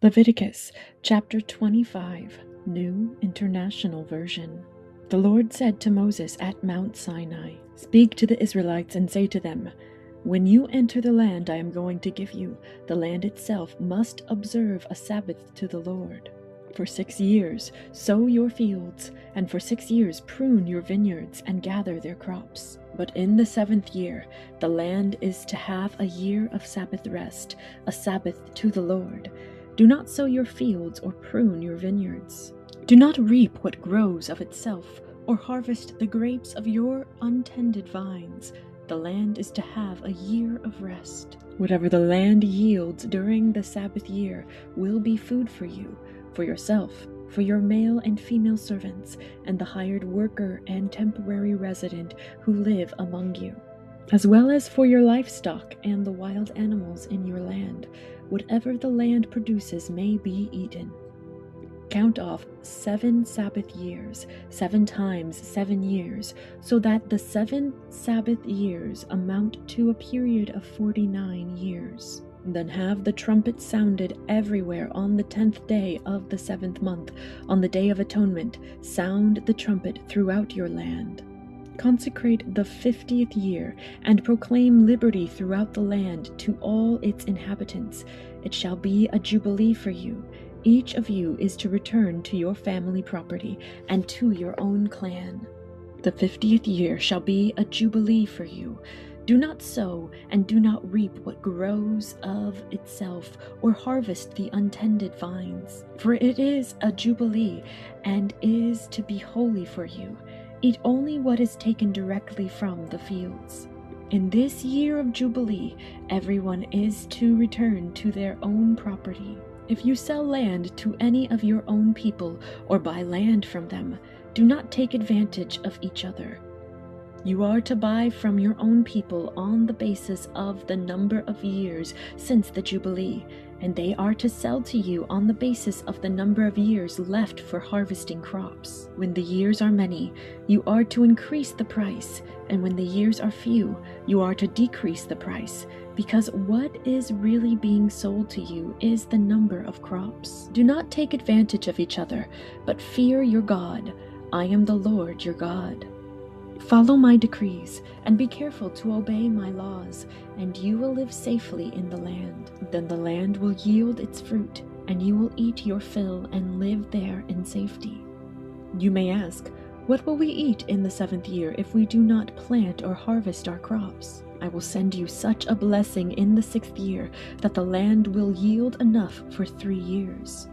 Leviticus chapter 25, New International Version. The Lord said to Moses at Mount Sinai, "Speak to the Israelites and say to them, when you enter the land I am going to give you, the land itself must observe a Sabbath to the Lord. For 6 years sow your fields, and for 6 years prune your vineyards and gather their crops. But in the 7th year the land is to have a year of Sabbath rest, a Sabbath to the Lord. Do not sow your fields or prune your vineyards. Do not reap what grows of itself, or harvest the grapes of your untended vines. The land is to have a year of rest. Whatever the land yields during the Sabbath year will be food for you, for yourself, for your male and female servants, and the hired worker and temporary resident who live among you, as well as for your livestock and the wild animals in your land. Whatever the land produces may be eaten. Count off 7 Sabbath years, 7 times 7 years, so that the 7 Sabbath years amount to a period of 49 years. Then have the trumpet sounded everywhere on the 10th day of the 7th month. On the Day of Atonement, sound the trumpet throughout your land. Consecrate the 50th year, and proclaim liberty throughout the land to all its inhabitants. It shall be a jubilee for you. Each of you is to return to your family property and to your own clan. The 50th year shall be a jubilee for you. Do not sow and do not reap what grows of itself, or harvest the untended vines. For it is a jubilee, and is to be holy for you. Eat only what is taken directly from the fields. In this year of Jubilee, everyone is to return to their own property. If you sell land to any of your own people, or buy land from them, do not take advantage of each other. You are to buy from your own people on the basis of the number of years since the Jubilee, and they are to sell to you on the basis of the number of years left for harvesting crops. When the years are many, you are to increase the price, and when the years are few, you are to decrease the price, because what is really being sold to you is the number of crops. Do not take advantage of each other, but fear your God. I am the Lord your God. Follow my decrees, and be careful to obey my laws, and you will live safely in the land. Then the land will yield its fruit, and you will eat your fill and live there in safety. You may ask, what will we eat in the 7th year if we do not plant or harvest our crops? I will send you such a blessing in the 6th year that the land will yield enough for 3 years.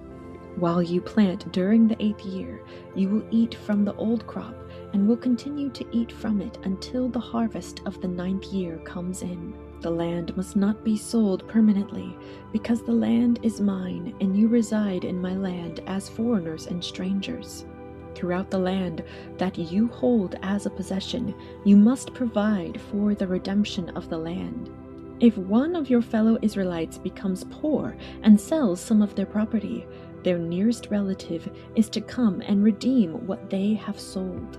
While you plant during the 8th year, you will eat from the old crop, and will continue to eat from it until the harvest of the 9th year comes in. The land must not be sold permanently, because the land is mine, and you reside in my land as foreigners and strangers. Throughout the land that you hold as a possession, you must provide for the redemption of the land. If one of your fellow Israelites becomes poor and sells some of their property, their nearest relative is to come and redeem what they have sold.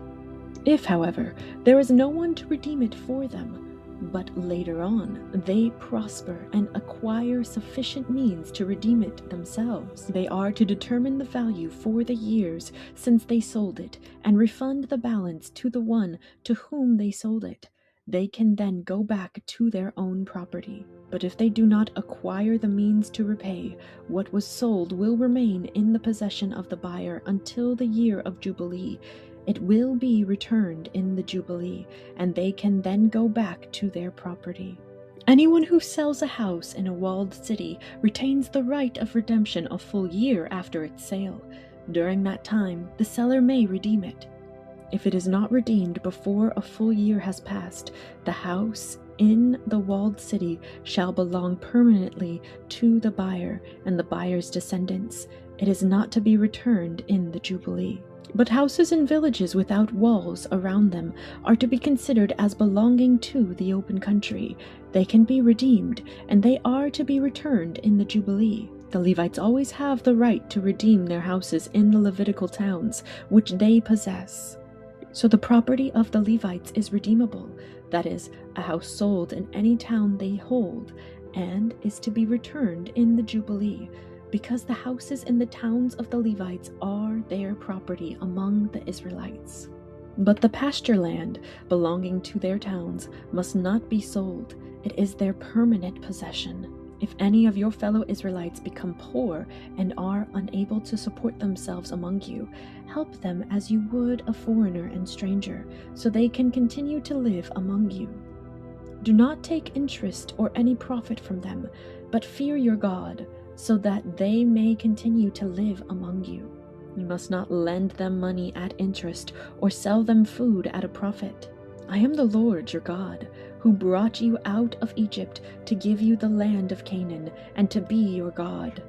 If, however, there is no one to redeem it for them, but later on they prosper and acquire sufficient means to redeem it themselves, they are to determine the value for the years since they sold it, and refund the balance to the one to whom they sold it. They can then go back to their own property. But if they do not acquire the means to repay, what was sold will remain in the possession of the buyer until the year of Jubilee. It will be returned in the Jubilee, and they can then go back to their property. Anyone who sells a house in a walled city retains the right of redemption a full year after its sale. During that time, the seller may redeem it. If it is not redeemed before a full year has passed, the house in the walled city shall belong permanently to the buyer and the buyer's descendants. It is not to be returned in the Jubilee. But houses in villages without walls around them are to be considered as belonging to the open country. They can be redeemed, and they are to be returned in the Jubilee. The Levites always have the right to redeem their houses in the Levitical towns, which they possess. So the property of the Levites is redeemable, that is, a house sold in any town they hold, and is to be returned in the Jubilee. because the houses in the towns of the Levites are their property among the Israelites. But the pasture land belonging to their towns must not be sold. It is their permanent possession. If any of your fellow Israelites become poor and are unable to support themselves among you, help them as you would a foreigner and stranger, so they can continue to live among you. Do not take interest or any profit from them, but fear your God, so that they may continue to live among you. You must not lend them money at interest or sell them food at a profit. I am the Lord your God, who brought you out of Egypt to give you the land of Canaan and to be your God.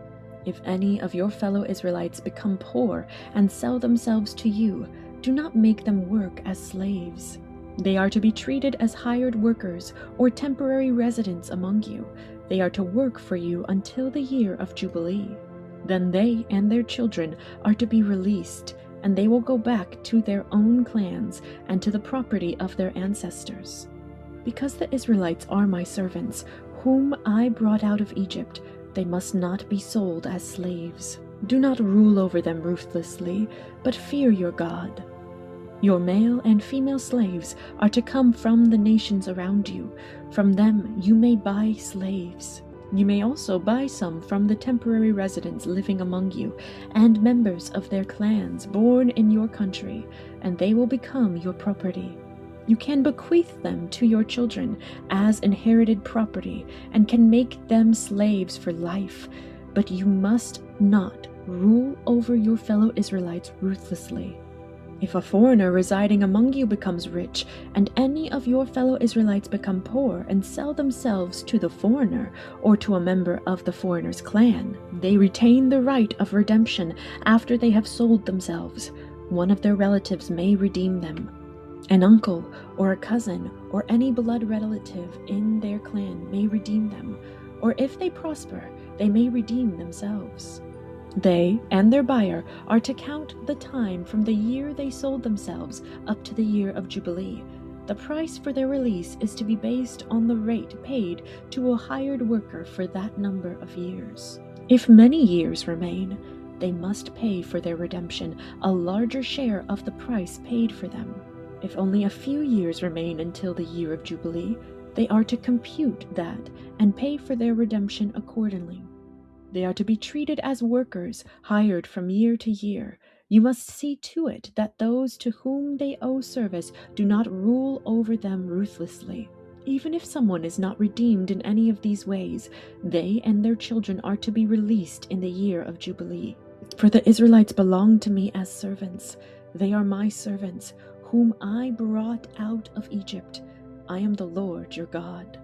If any of your fellow Israelites become poor and sell themselves to you, do not make them work as slaves. They are to be treated as hired workers or temporary residents among you. They are to work for you until the year of Jubilee. Then they and their children are to be released, and they will go back to their own clans and to the property of their ancestors. Because the Israelites are my servants, whom I brought out of Egypt, they must not be sold as slaves. Do not rule over them ruthlessly, but fear your God. Your male and female slaves are to come from the nations around you. From them you may buy slaves. You may also buy some from the temporary residents living among you, and members of their clans born in your country, and they will become your property. You can bequeath them to your children as inherited property, and can make them slaves for life, but you must not rule over your fellow Israelites ruthlessly. If a foreigner residing among you becomes rich, and any of your fellow Israelites become poor and sell themselves to the foreigner or to a member of the foreigner's clan, they retain the right of redemption after they have sold themselves. One of their relatives may redeem them. An uncle or a cousin or any blood relative in their clan may redeem them, or if they prosper, they may redeem themselves. They and their buyer are to count the time from the year they sold themselves up to the year of Jubilee. The price for their release is to be based on the rate paid to a hired worker for that number of years. If many years remain, they must pay for their redemption a larger share of the price paid for them. If only a few years remain until the year of Jubilee, they are to compute that and pay for their redemption accordingly. They are to be treated as workers, hired from year to year. You must see to it that those to whom they owe service do not rule over them ruthlessly. Even if someone is not redeemed in any of these ways, they and their children are to be released in the year of Jubilee. For the Israelites belong to me as servants. They are my servants, whom I brought out of Egypt. I am the Lord your God.